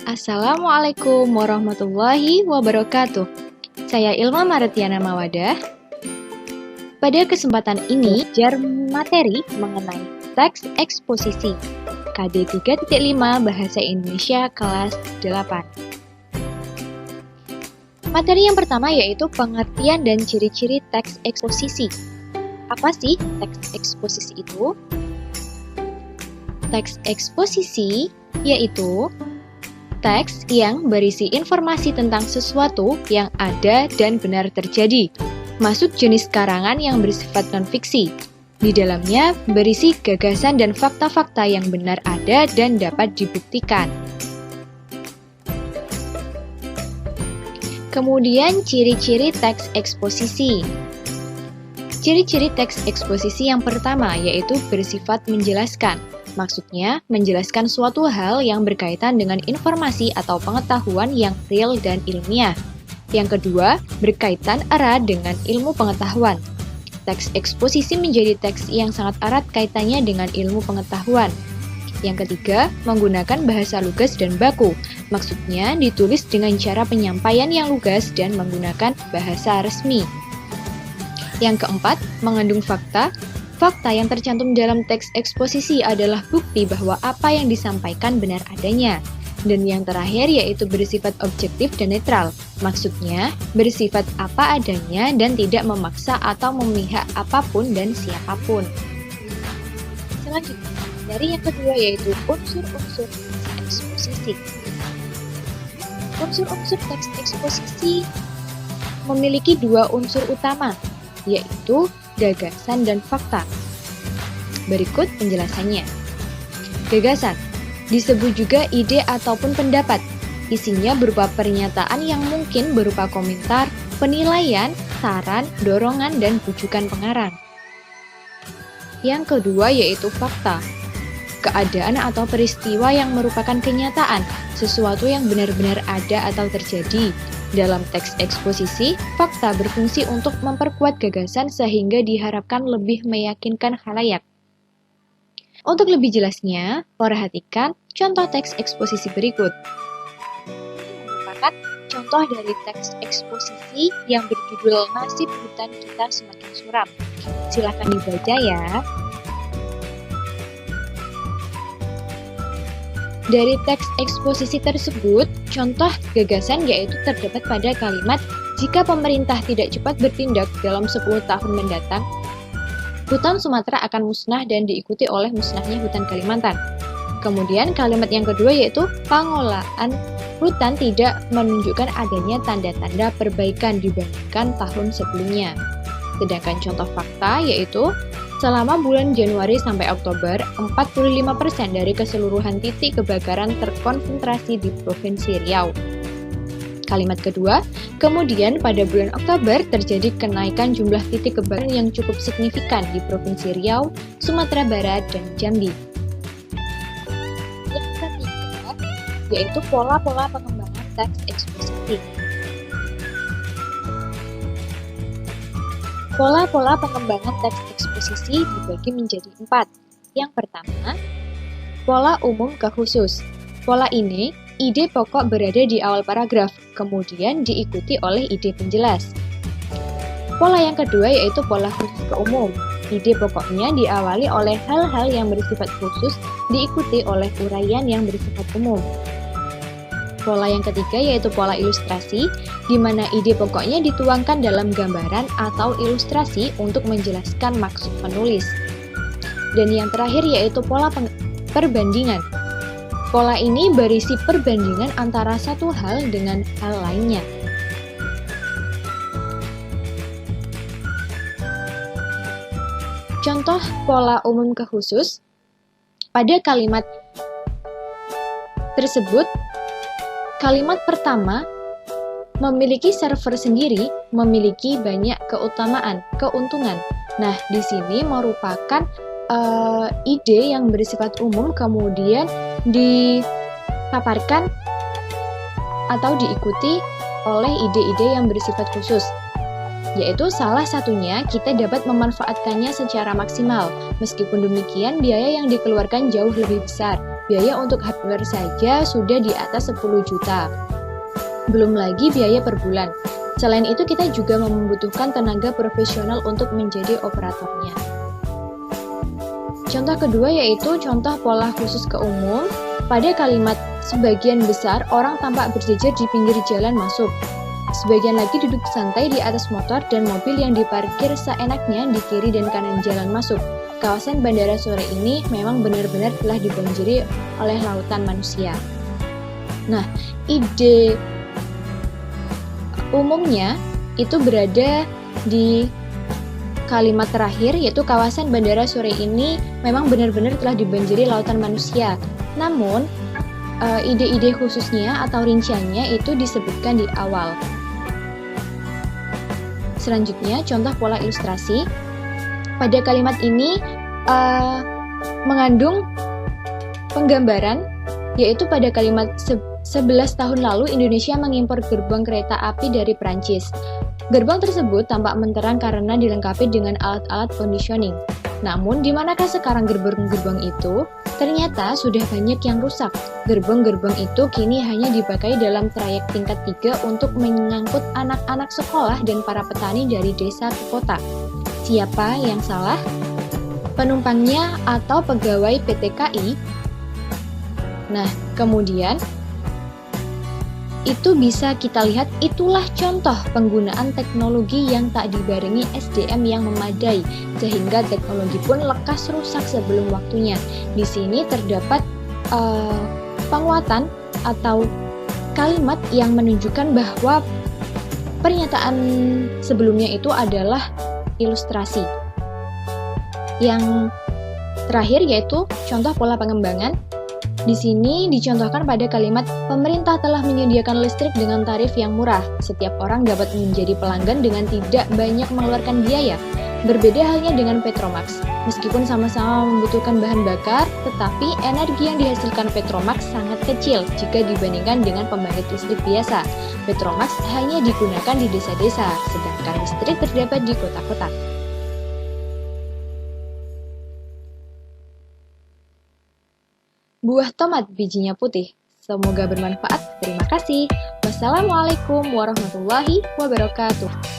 Assalamualaikum warahmatullahi wabarakatuh. Saya Ilma Maretiana Mawadah. Pada kesempatan ini, belajar materi mengenai teks eksposisi KD 3.5 Bahasa Indonesia kelas 8. Materi yang pertama yaitu pengertian dan ciri-ciri teks eksposisi. Apa sih teks eksposisi itu? Teks eksposisi yaitu teks yang berisi informasi tentang sesuatu yang ada dan benar terjadi, masuk jenis karangan yang bersifat non-fiksi. Di dalamnya berisi gagasan dan fakta-fakta yang benar ada dan dapat dibuktikan. Kemudian ciri-ciri teks eksposisi. Ciri-ciri teks eksposisi yang pertama yaitu bersifat menjelaskan. Maksudnya, menjelaskan suatu hal yang berkaitan dengan informasi atau pengetahuan yang real dan ilmiah. Yang kedua, berkaitan erat dengan ilmu pengetahuan. Teks eksposisi menjadi teks yang sangat erat kaitannya dengan ilmu pengetahuan. Yang ketiga, menggunakan bahasa lugas dan baku. Maksudnya, ditulis dengan cara penyampaian yang lugas dan menggunakan bahasa resmi. Yang keempat, mengandung fakta. Fakta yang tercantum dalam teks eksposisi adalah bukti bahwa apa yang disampaikan benar adanya. Dan yang terakhir yaitu bersifat objektif dan netral. Maksudnya, bersifat apa adanya dan tidak memaksa atau memihak apapun dan siapapun. Selanjutnya, dari yang kedua yaitu unsur-unsur teks eksposisi. Unsur-unsur teks eksposisi memiliki dua unsur utama, yaitu gagasan dan fakta. Berikut penjelasannya. Gagasan disebut juga ide ataupun pendapat. Isinya berupa pernyataan yang mungkin berupa komentar, penilaian, saran, dorongan, dan rujukan pengarang. Yang kedua yaitu fakta. Keadaan atau peristiwa yang merupakan kenyataan, sesuatu yang benar-benar ada atau terjadi. Dalam teks eksposisi, fakta berfungsi untuk memperkuat gagasan sehingga diharapkan lebih meyakinkan khalayak. Untuk lebih jelasnya, perhatikan contoh teks eksposisi berikut. Ini merupakan contoh dari teks eksposisi yang berjudul Nasib Hutan Kita Semakin Suram. Silakan dibaca ya. Dari teks eksposisi tersebut, contoh gagasan yaitu terdapat pada kalimat jika pemerintah tidak cepat bertindak dalam 10 tahun mendatang, hutan Sumatera akan musnah dan diikuti oleh musnahnya hutan Kalimantan. Kemudian kalimat yang kedua yaitu pengelolaan hutan tidak menunjukkan adanya tanda-tanda perbaikan dibandingkan tahun sebelumnya. Sedangkan contoh fakta yaitu selama bulan Januari sampai Oktober, 45% dari keseluruhan titik kebakaran terkonsentrasi di Provinsi Riau. Kalimat kedua, kemudian pada bulan Oktober terjadi kenaikan jumlah titik kebakaran yang cukup signifikan di Provinsi Riau, Sumatera Barat, dan Jambi. Yang ketiga, yaitu pola-pola pengembangan teks eksposisi. Pola-pola pengembangan teks eksposisi dibagi menjadi 4. Yang pertama, pola umum ke khusus. Pola ini, ide pokok berada di awal paragraf, kemudian diikuti oleh ide penjelas. Pola yang kedua yaitu pola khusus ke umum. Ide pokoknya diawali oleh hal-hal yang bersifat khusus, diikuti oleh uraian yang bersifat umum. Pola yang ketiga yaitu pola ilustrasi, di mana ide pokoknya dituangkan dalam gambaran atau ilustrasi untuk menjelaskan maksud penulis. Dan yang terakhir yaitu pola perbandingan. Pola ini berisi perbandingan antara satu hal dengan hal lainnya. Contoh pola umum ke khusus, pada kalimat tersebut, kalimat pertama memiliki server sendiri, memiliki banyak keuntungan. Nah, di sini merupakan ide yang bersifat umum kemudian dipaparkan atau diikuti oleh ide-ide yang bersifat khusus. Yaitu salah satunya kita dapat memanfaatkannya secara maksimal. Meskipun demikian, biaya yang dikeluarkan jauh lebih besar. Biaya untuk hardware saja sudah di atas 10 juta. Belum lagi biaya per bulan. Selain itu kita juga membutuhkan tenaga profesional untuk menjadi operatornya. Contoh kedua yaitu contoh pola khusus ke umum. Pada kalimat sebagian besar orang tampak berjejer di pinggir jalan masuk. Sebagian lagi duduk santai di atas motor dan mobil yang diparkir seenaknya di kiri dan kanan jalan masuk. Kawasan bandara sore ini memang benar-benar telah dibanjiri oleh lautan manusia. Nah, ide umumnya itu berada di kalimat terakhir, yaitu kawasan bandara sore ini memang benar-benar telah dibanjiri lautan manusia. Namun, ide-ide khususnya atau rinciannya itu disebutkan di awal. Selanjutnya, contoh pola ilustrasi. Pada kalimat ini mengandung penggambaran, yaitu pada kalimat 11 tahun lalu Indonesia mengimpor gerbong kereta api dari Prancis. Gerbong tersebut tampak menterang karena dilengkapi dengan alat-alat conditioning. Namun, di manakah sekarang gerbong-gerbong itu? Ternyata sudah banyak yang rusak. Gerbong-gerbong itu kini hanya dipakai dalam trayek tingkat 3 untuk mengangkut anak-anak sekolah dan para petani dari desa ke kota. Siapa yang salah? Penumpangnya atau pegawai PT KAI? Nah, kemudian itu bisa kita lihat, itulah contoh penggunaan teknologi yang tak dibarengi SDM yang memadai, sehingga teknologi pun lekas rusak sebelum waktunya. Di sini terdapat penguatan atau kalimat yang menunjukkan bahwa pernyataan sebelumnya itu adalah ilustrasi. Yang terakhir yaitu contoh pola pengembangan. Di sini dicontohkan pada kalimat pemerintah telah menyediakan listrik dengan tarif yang murah. Setiap orang dapat menjadi pelanggan dengan tidak banyak mengeluarkan biaya. Berbeda halnya dengan Petromax. Meskipun sama-sama membutuhkan bahan bakar, tetapi energi yang dihasilkan Petromax sangat kecil jika dibandingkan dengan pembangkit listrik biasa. Petromax hanya digunakan di desa-desa, sedangkan listrik terdapat di kota-kota. Buah tomat bijinya putih. Semoga bermanfaat. Terima kasih. Wassalamualaikum warahmatullahi wabarakatuh.